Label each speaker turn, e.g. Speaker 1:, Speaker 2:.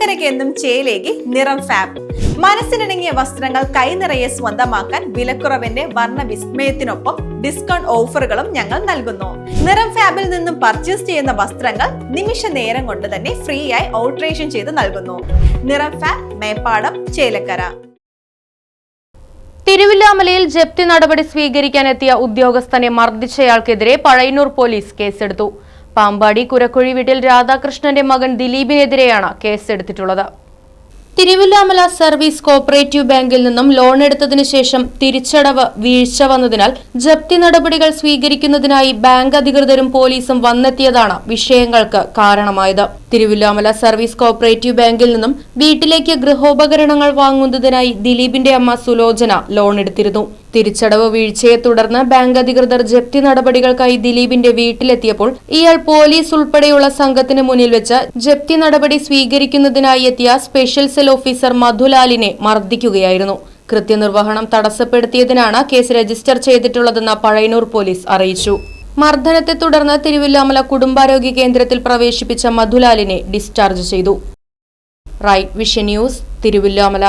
Speaker 1: ചേലക്കരയ്ക്ക് എന്നും ചേലേക്ക് നിറം ഫാബ്. മനസ്സിനിണങ്ങിയ വസ്ത്രങ്ങൾ കൈനിറയെ സ്വന്തമാക്കാൻ വിലക്കുറവിന്റെ വർണ്ണ വിസ്മയത്തിനൊപ്പം ഡിസ്കൗണ്ട് ഓഫറുകളും ഞങ്ങൾ നൽകുന്നു. നിറം ഫാബിൽ നിന്നും പർച്ചേസ് ചെയ്യുന്ന വസ്ത്രങ്ങൾ നിമിഷ നേരം കൊണ്ട് തന്നെ ഫ്രീ ആയി ഓൾട്ടറേഷൻ ചെയ്ത് നൽകുന്നു. നിറം ഫാബ്, മേപ്പാടം, ചേലക്കര.
Speaker 2: തിരുവില്ലാമലയിൽ ജപ്തി നടപടി സ്വീകരിക്കാനെത്തിയ ഉദ്യോഗസ്ഥനെ മർദ്ദിച്ചയാൾക്കെതിരെ പഴയന്നൂർ പോലീസ് കേസെടുത്തു. പാമ്പാടി കുരക്കുഴി വീട്ടിൽ രാധാകൃഷ്ണന്റെ മകൻ ദിലീപിനെതിരെയാണ് കേസെടുത്തിട്ടുള്ളത്. തിരുവില്ലാമല സർവീസ് കോഓപ്പറേറ്റീവ് ബാങ്കിൽ നിന്നും ലോൺ എടുത്തതിനു ശേഷം തിരിച്ചടവ് വീഴ്ച വന്നതിനാൽ ജപ്തി നടപടികൾ സ്വീകരിക്കുന്നതിനായി ബാങ്ക് അധികൃതരും പോലീസും വന്നെത്തിയതാണ് വിഷയങ്ങൾക്ക് കാരണമായത്. തിരുവില്ലാമല സർവീസ് കോഓപ്പറേറ്റീവ് ബാങ്കിൽ നിന്നും വീട്ടിലേക്ക് ഗൃഹോപകരണങ്ങൾ വാങ്ങുന്നതിനായി ദിലീപിന്റെ അമ്മ സുലോചന ലോൺ എടുത്തിരുന്നു. തിരിച്ചടവ് വീഴ്ചയെ തുടർന്ന് ബാങ്ക് അധികൃതർ ജപ്തി നടപടികൾക്കായി ദിലീപിന്റെ വീട്ടിലെത്തിയപ്പോൾ ഇയാൾ പോലീസ് ഉൾപ്പെടെയുള്ള സംഘത്തിന് മുന്നിൽ വെച്ച് ജപ്തി നടപടി സ്വീകരിക്കുന്നതിനായി എത്തിയ സ്പെഷ്യൽ സെൽ ഓഫീസർ മധുലാലിനെ മർദ്ദിക്കുകയായിരുന്നു. കൃത്യനിർവഹണം തടസ്സപ്പെടുത്തിയതിനാണ് കേസ് രജിസ്റ്റർ ചെയ്തിട്ടുള്ളതെന്ന് പഴയന്നൂർ പോലീസ് അറിയിച്ചു. മർദ്ദനത്തെ തുടർന്ന് തിരുവില്ലാമല കുടുംബാരോഗ്യ കേന്ദ്രത്തിൽ പ്രവേശിപ്പിച്ച മധുലാലിനെ ഡിസ്ചാർജ് ചെയ്തു. Right Vision News, Thiruvilwamala.